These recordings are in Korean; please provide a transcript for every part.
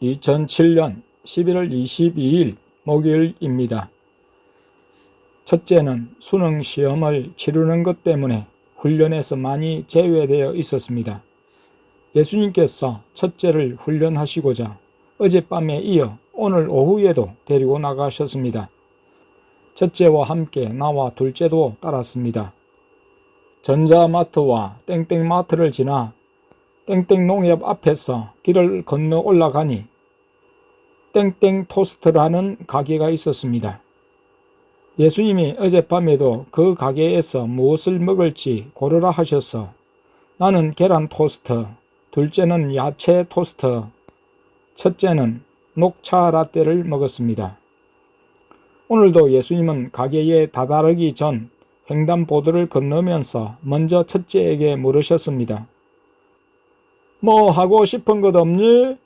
2007년 11월 22일 목요일입니다. 첫째는 수능 시험을 치르는 것 때문에 훈련에서 많이 제외되어 있었습니다. 예수님께서 첫째를 훈련하시고자 어젯밤에 이어 오늘 오후에도 데리고 나가셨습니다. 첫째와 함께 나와 둘째도 따랐습니다. 전자마트와 땡땡마트를 지나 땡땡농협 앞에서 길을 건너 올라가니 땡땡토스트라는 가게가 있었습니다. 예수님이 어젯밤에도 그 가게에서 무엇을 먹을지 고르라 하셔서 나는 계란 토스트, 둘째는 야채 토스트, 첫째는 녹차 라떼를 먹었습니다. 오늘도 예수님은 가게에 다다르기 전 횡단보도를 건너면서 먼저 첫째에게 물으셨습니다. 뭐 하고 싶은 것 없니?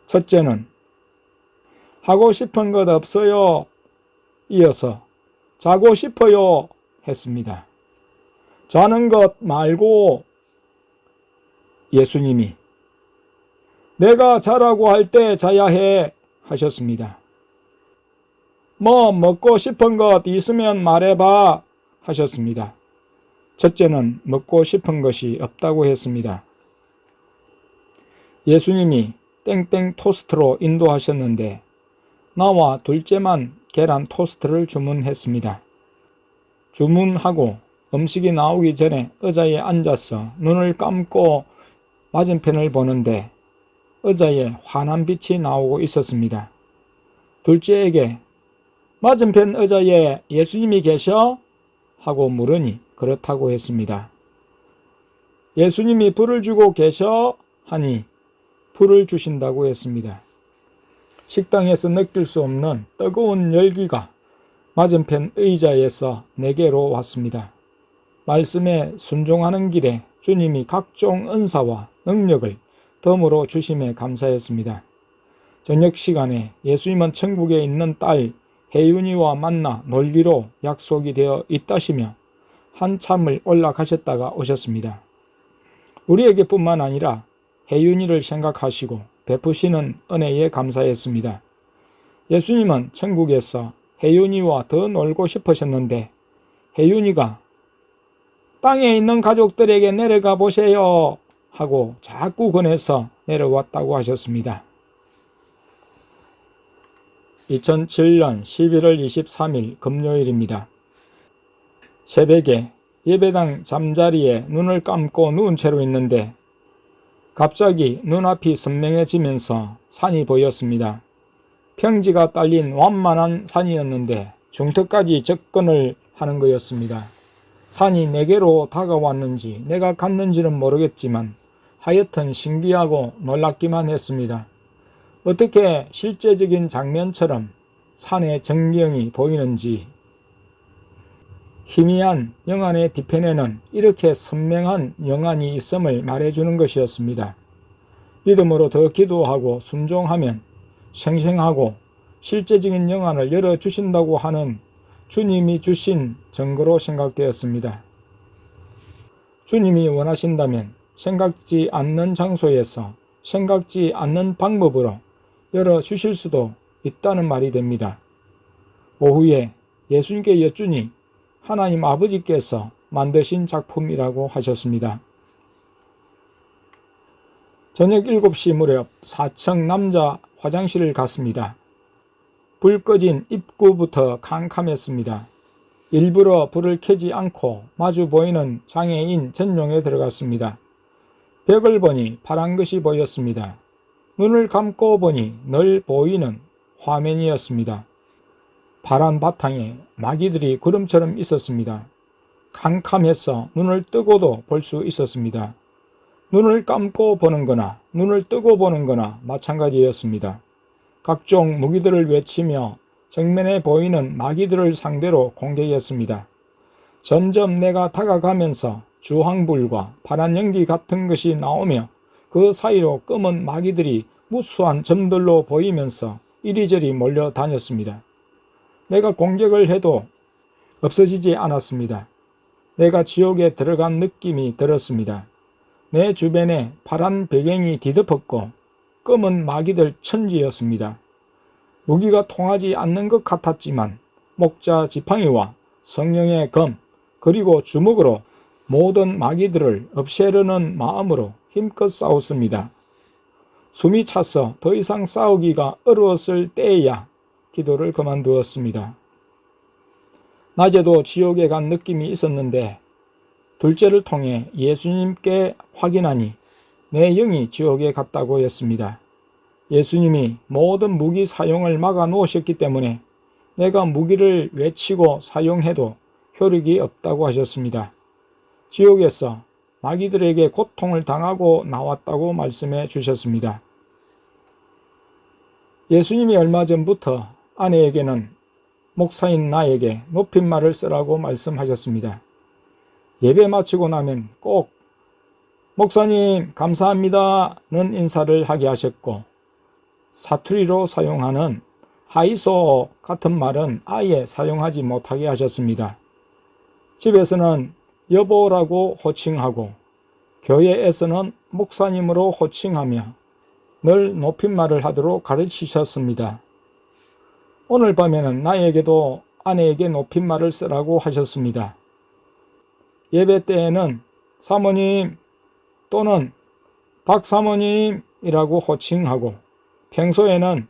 첫째는 하고 싶은 것 없어요. 이어서 자고 싶어요 했습니다. 자는 것 말고 예수님이 내가 자라고 할 때 자야 해 하셨습니다. 뭐 먹고 싶은 것 있으면 말해봐 하셨습니다. 첫째는 먹고 싶은 것이 없다고 했습니다. 예수님이 땡땡 토스트로 인도하셨는데 나와 둘째만 계란 토스트를 주문했습니다. 주문하고 음식이 나오기 전에 의자에 앉아서 눈을 감고 맞은편을 보는데 의자에 환한 빛이 나오고 있었습니다. 둘째에게 맞은편 의자에 예수님이 계셔? 하고 물으니 그렇다고 했습니다. 예수님이 불을 주고 계셔? 하니 불을 주신다고 했습니다. 식당에서 느낄 수 없는 뜨거운 열기가 맞은편 의자에서 내게로 왔습니다. 말씀에 순종하는 길에 주님이 각종 은사와 능력을 덤으로 주심에 감사했습니다. 저녁 시간에 예수님은 천국에 있는 딸 혜윤이와 만나 놀기로 약속이 되어 있다시며 한참을 올라가셨다가 오셨습니다. 우리에게 뿐만 아니라 혜윤이를 생각하시고 베푸시는 은혜에 감사했습니다. 예수님은 천국에서 혜윤이와 더 놀고 싶으셨는데 혜윤이가 땅에 있는 가족들에게 내려가 보세요 하고 자꾸 권해서 내려왔다고 하셨습니다. 2007년 11월 23일 금요일입니다. 새벽에 예배당 잠자리에 눈을 감고 누운 채로 있는데 갑자기 눈앞이 선명해지면서 산이 보였습니다. 평지가 딸린 완만한 산이었는데 중턱까지 접근을 하는 거였습니다. 산이 내게로 다가왔는지 내가 갔는지는 모르겠지만 하여튼 신기하고 놀랍기만 했습니다. 어떻게 실제적인 장면처럼 산의 전경이 보이는지 희미한 영안의 뒤편에는 이렇게 선명한 영안이 있음을 말해주는 것이었습니다. 믿음으로 더 기도하고 순종하면 생생하고 실제적인 영안을 열어주신다고 하는 주님이 주신 증거로 생각되었습니다. 주님이 원하신다면 생각지 않는 장소에서 생각지 않는 방법으로 열어주실 수도 있다는 말이 됩니다. 오후에 예수님께 여쭈니 하나님 아버지께서 만드신 작품이라고 하셨습니다. 저녁 7시 무렵 4층 남자 화장실을 갔습니다. 불 꺼진 입구부터 캄캄했습니다. 일부러 불을 켜지 않고 마주 보이는 장애인 전용에 들어갔습니다. 벽을 보니 파란 것이 보였습니다. 눈을 감고 보니 늘 보이는 화면이었습니다. 파란 바탕에 마귀들이 구름처럼 있었습니다. 캄캄해서 눈을 뜨고도 볼 수 있었습니다. 눈을 감고 보는 거나 눈을 뜨고 보는 거나 마찬가지였습니다. 각종 무기들을 외치며 정면에 보이는 마귀들을 상대로 공격했습니다. 점점 내가 다가가면서 주황불과 파란 연기 같은 것이 나오며 그 사이로 검은 마귀들이 무수한 점들로 보이면서 이리저리 몰려다녔습니다. 내가 공격을 해도 없어지지 않았습니다. 내가 지옥에 들어간 느낌이 들었습니다. 내 주변에 파란 배경이 뒤덮었고 검은 마귀들 천지였습니다. 무기가 통하지 않는 것 같았지만 목자 지팡이와 성령의 검 그리고 주먹으로 모든 마귀들을 없애려는 마음으로 힘껏 싸웠습니다. 숨이 차서 더 이상 싸우기가 어려웠을 때에야 기도를 그만두었습니다. 낮에도 지옥에 간 느낌이 있었는데 둘째를 통해 예수님께 확인하니 내 영이 지옥에 갔다고 했습니다. 예수님이 모든 무기 사용을 막아 놓으셨기 때문에 내가 무기를 외치고 사용해도 효력이 없다고 하셨습니다. 지옥에서 마귀들에게 고통을 당하고 나왔다고 말씀해 주셨습니다. 예수님이 얼마 전부터 아내에게는 목사인 나에게 높임말을 쓰라고 말씀하셨습니다. 예배 마치고 나면 꼭 목사님 감사합니다는 인사를 하게 하셨고 사투리로 사용하는 하이소 같은 말은 아예 사용하지 못하게 하셨습니다. 집에서는 여보라고 호칭하고 교회에서는 목사님으로 호칭하며 늘 높임말을 하도록 가르치셨습니다. 오늘 밤에는 나에게도 아내에게 높임말을 쓰라고 하셨습니다. 예배 때에는 사모님 또는 박사모님이라고 호칭하고 평소에는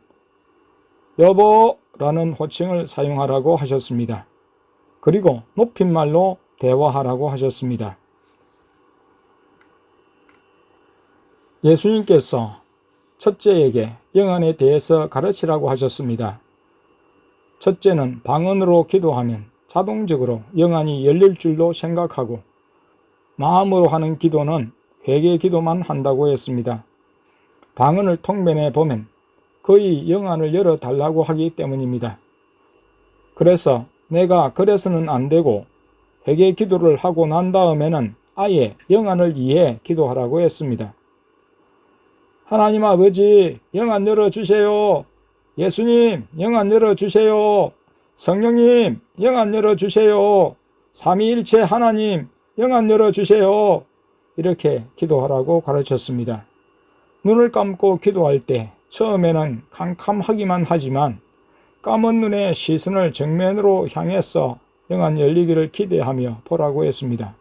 여보라는 호칭을 사용하라고 하셨습니다. 그리고 높임말로 대화하라고 하셨습니다. 예수님께서 첫째에게 영안에 대해서 가르치라고 하셨습니다. 첫째는 방언으로 기도하면 자동적으로 영안이 열릴 줄로 생각하고 마음으로 하는 기도는 회개 기도만 한다고 했습니다. 방언을 통변해 보면 거의 영안을 열어달라고 하기 때문입니다. 그래서 내가 그래서는 안 되고 회개 기도를 하고 난 다음에는 아예 영안을 이해 기도하라고 했습니다. 하나님 아버지 영안 열어주세요. 예수님 영안 열어주세요. 성령님 영안 열어주세요. 삼위일체 하나님 영안 열어주세요. 이렇게 기도하라고 가르쳤습니다. 눈을 감고 기도할 때 처음에는 캄캄하기만 하지만 감은 눈에 시선을 정면으로 향해서 영안 열리기를 기대하며 보라고 했습니다.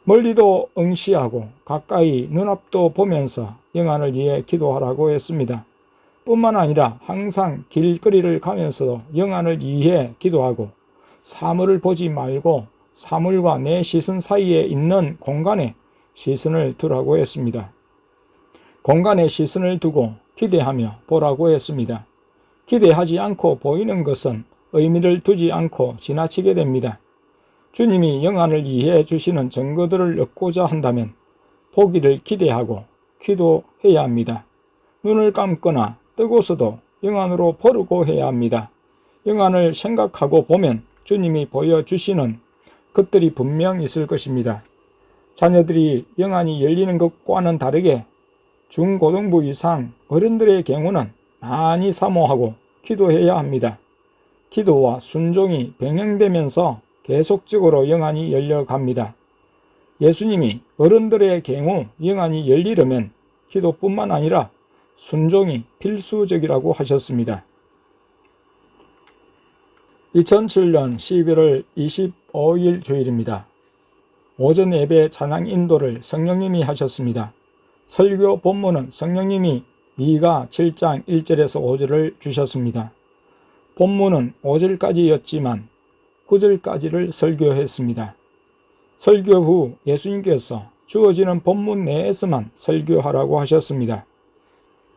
멀리도 응시하고 가까이 눈앞도 보면서 영안을 위해 기도하라고 했습니다. 뿐만 아니라 항상 길거리를 가면서도 영안을 위해 기도하고 사물을 보지 말고 사물과 내 시선 사이에 있는 공간에 시선을 두라고 했습니다. 공간에 시선을 두고 기대하며 보라고 했습니다. 기대하지 않고 보이는 것은 의미를 두지 않고 지나치게 됩니다. 주님이 영안을 이해해 주시는 증거들을 얻고자 한다면 보기를 기대하고 기도해야 합니다. 눈을 감거나 뜨고서도 영안으로 보려고 해야 합니다. 영안을 생각하고 보면 주님이 보여주시는 것들이 분명 있을 것입니다. 자녀들이 영안이 열리는 것과는 다르게 중고등부 이상 어른들의 경우는 많이 사모하고 기도해야 합니다. 기도와 순종이 병행되면서 계속적으로 영안이 열려갑니다. 예수님이 어른들의 경우 영안이 열리려면 기도뿐만 아니라 순종이 필수적이라고 하셨습니다. 2007년 11월 25일 주일입니다. 오전 예배 찬양 인도를 성령님이 하셨습니다. 설교 본문은 성령님이 미가 7장 1절에서 5절을 주셨습니다. 본문은 5절까지였지만 9절까지를 설교했습니다. 설교 후 예수님께서 주어지는 본문 내에서만 설교하라고 하셨습니다.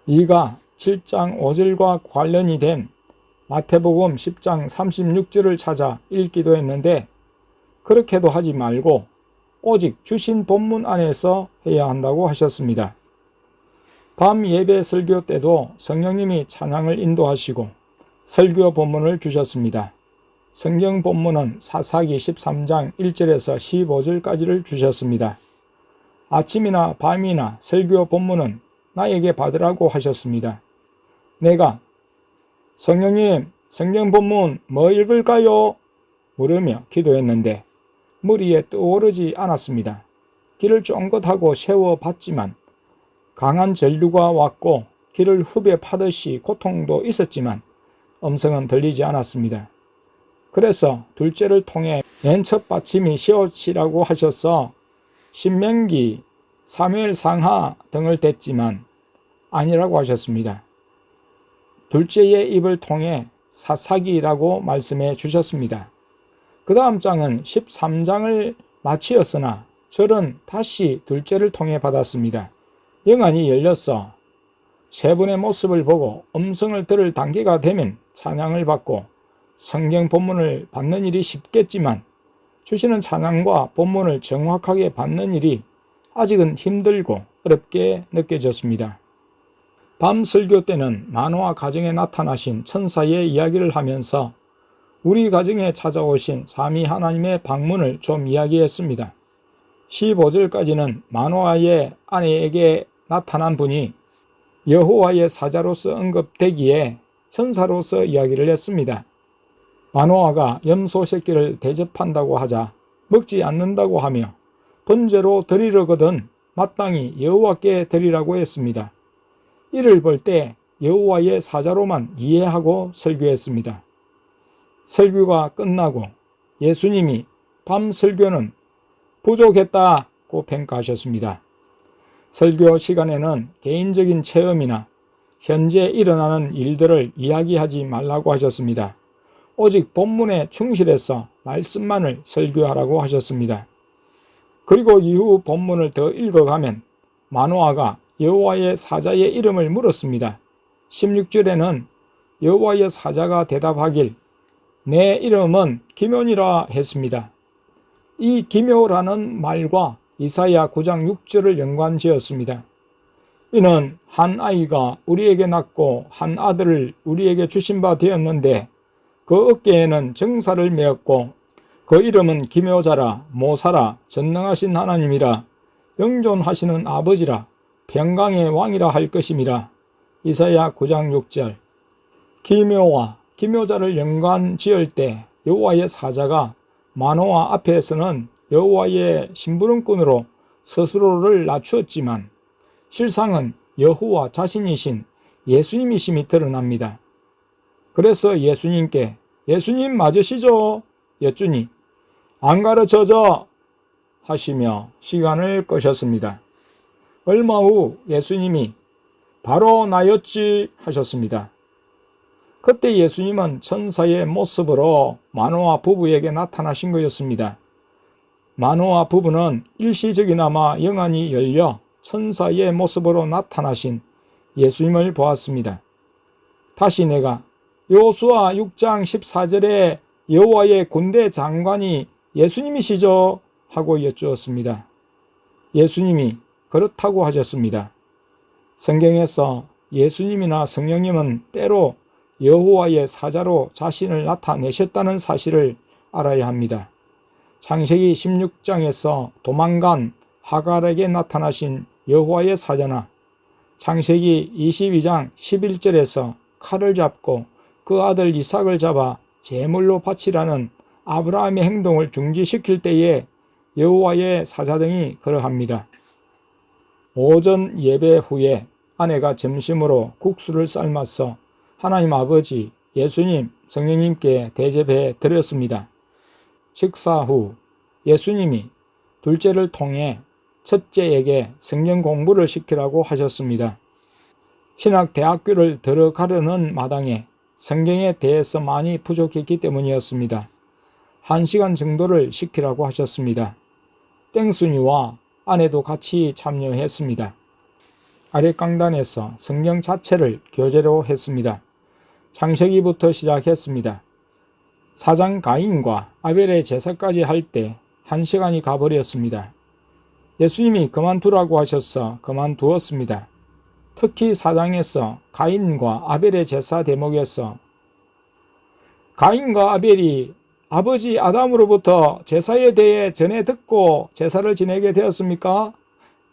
미가 7장 5절과 관련이 된 마태복음 10장 36절을 찾아 읽기도 했는데 그렇게도 하지 말고 오직 주신 본문 안에서 해야 한다고 하셨습니다. 밤 예배 설교 때도 성령님이 찬양을 인도하시고 설교 본문을 주셨습니다. 성경 본문은 사사기 13장 1절에서 15절까지를 주셨습니다. 아침이나 밤이나 설교 본문은 나에게 받으라고 하셨습니다. 내가 성령님 성경 본문 뭐 읽을까요? 물으며 기도했는데 머리에 떠오르지 않았습니다. 귀를 쫑긋하고 세워봤지만 강한 전류가 왔고 귀를 후벼 파듯이 고통도 있었지만 음성은 들리지 않았습니다. 그래서 둘째를 통해 맨 첫 받침이 시옷이라고 하셔서 신명기, 사무엘상하 등을 댔지만 아니라고 하셨습니다. 둘째의 입을 통해 사사기라고 말씀해 주셨습니다. 그 다음 장은 13장을 마치었으나 절은 다시 둘째를 통해 받았습니다. 영안이 열렸어 세 분의 모습을 보고 음성을 들을 단계가 되면 찬양을 받고 성경 본문을 받는 일이 쉽겠지만 주시는 찬양과 본문을 정확하게 받는 일이 아직은 힘들고 어렵게 느껴졌습니다. 밤 설교 때는 만호와 가정에 나타나신 천사의 이야기를 하면서 우리 가정에 찾아오신 삼위 하나님의 방문을 좀 이야기했습니다. 15절까지는 만호아의 아내에게 나타난 분이 여호와의 사자로서 언급되기에 천사로서 이야기를 했습니다. 마노아가 염소 새끼를 대접한다고 하자 먹지 않는다고 하며 번제로 드리려거든 마땅히 여호와께 드리라고 했습니다. 이를 볼 때 여호와의 사자로만 이해하고 설교했습니다. 설교가 끝나고 예수님이 밤 설교는 부족했다고 평가하셨습니다. 설교 시간에는 개인적인 체험이나 현재 일어나는 일들을 이야기하지 말라고 하셨습니다. 오직 본문에 충실해서 말씀만을 설교하라고 하셨습니다. 그리고 이후 본문을 더 읽어가면 마노아가 여호와의 사자의 이름을 물었습니다. 16절에는 여호와의 사자가 대답하길 내 이름은 기묘니라 했습니다. 이 기묘라는 말과 이사야 9장 6절을 연관지었습니다. 이는 한 아이가 우리에게 낳고 한 아들을 우리에게 주신 바 되었는데 그 어깨에는 정사를 메었고 그 이름은 기묘자라 모사라 전능하신 하나님이라 영존하시는 아버지라 평강의 왕이라 할 것임이라. 이사야 9장 6절. 기묘와 기묘자를 연관 지을 때 여호와의 사자가 마노아 앞에서는 여호와의 심부름꾼으로 스스로를 낮추었지만 실상은 여호와 자신이신 예수님이심이 드러납니다. 그래서 예수님께 예수님 맞으시죠? 여쭈니 안 가르쳐져 하시며 시간을 끄셨습니다. 얼마 후 예수님이 바로 나였지 하셨습니다. 그때 예수님은 천사의 모습으로 마노아 부부에게 나타나신 거였습니다. 마노아 부부는 일시적이나마 영안이 열려 천사의 모습으로 나타나신 예수님을 보았습니다. 다시 내가 여호수아 6장 14절에 여호와의 군대 장관이 예수님이시죠? 하고 여쭈었습니다. 예수님이 그렇다고 하셨습니다. 성경에서 예수님이나 성령님은 때로 여호와의 사자로 자신을 나타내셨다는 사실을 알아야 합니다. 창세기 16장에서 도망간 하갈에게 나타나신 여호와의 사자나 창세기 22장 11절에서 칼을 잡고 그 아들 이삭을 잡아 제물로 바치라는 아브라함의 행동을 중지시킬 때에 여호와의 사자 등이 그러합니다. 오전 예배 후에 아내가 점심으로 국수를 삶아서 하나님 아버지, 예수님, 성령님께 대접해 드렸습니다. 식사 후 예수님이 둘째를 통해 첫째에게 성경 공부를 시키라고 하셨습니다. 신학대학교를 들어가려는 마당에 성경에 대해서 많이 부족했기 때문이었습니다. 1시간 정도를 시키라고 하셨습니다. 땡순이와 아내도 같이 참여했습니다. 아래 강단에서 성경 자체를 교재로 했습니다. 창세기부터 시작했습니다. 사장 가인과 아벨의 제사까지 할 때 1시간이 가버렸습니다. 예수님이 그만두라고 하셔서 그만두었습니다. 특히 4장에서 가인과 아벨의 제사 대목에서 가인과 아벨이 아버지 아담으로부터 제사에 대해 전해 듣고 제사를 지내게 되었습니까?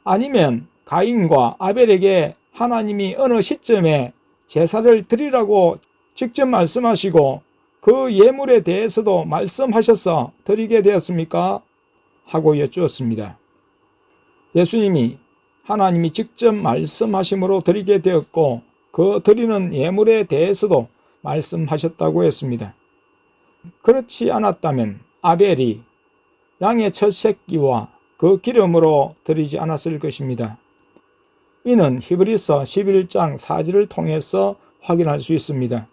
아니면 가인과 아벨에게 하나님이 어느 시점에 제사를 드리라고 직접 말씀하시고 그 예물에 대해서도 말씀하셔서 드리게 되었습니까? 하고 여쭈었습니다. 예수님이 하나님이 직접 말씀하심으로 드리게 되었고 그 드리는 예물에 대해서도 말씀하셨다고 했습니다. 그렇지 않았다면 아벨이 양의 첫 새끼와 그 기름으로 드리지 않았을 것입니다. 이는 히브리서 11장 4절을 통해서 확인할 수 있습니다.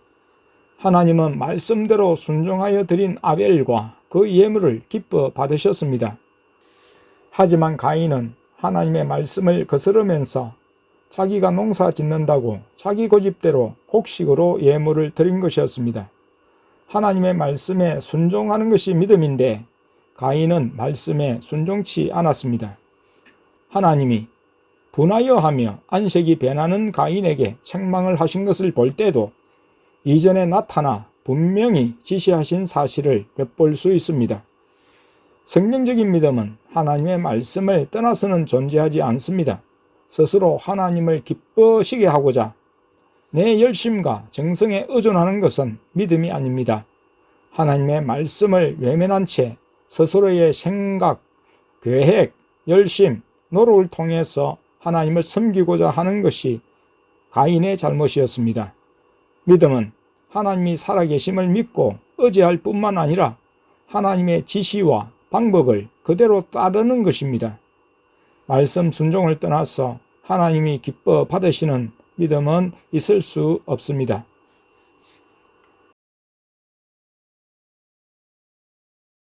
하나님은 말씀대로 순종하여 드린 아벨과 그 예물을 기뻐 받으셨습니다. 하지만 가인은 하나님의 말씀을 거스르면서 자기가 농사 짓는다고 자기 고집대로 곡식으로 예물을 드린 것이었습니다. 하나님의 말씀에 순종하는 것이 믿음인데 가인은 말씀에 순종치 않았습니다. 하나님이 분하여 하며 안색이 변하는 가인에게 책망을 하신 것을 볼 때도 이전에 나타나 분명히 지시하신 사실을 엿볼 수 있습니다. 성경적인 믿음은 하나님의 말씀을 떠나서는 존재하지 않습니다. 스스로 하나님을 기뻐시게 하고자 내 열심과 정성에 의존하는 것은 믿음이 아닙니다. 하나님의 말씀을 외면한 채 스스로의 생각, 계획, 열심, 노력을 통해서 하나님을 섬기고자 하는 것이 가인의 잘못이었습니다. 믿음은 하나님이 살아계심을 믿고 의지할 뿐만 아니라 하나님의 지시와 방법을 그대로 따르는 것입니다. 말씀 순종을 떠나서 하나님이 기뻐 받으시는 믿음은 있을 수 없습니다.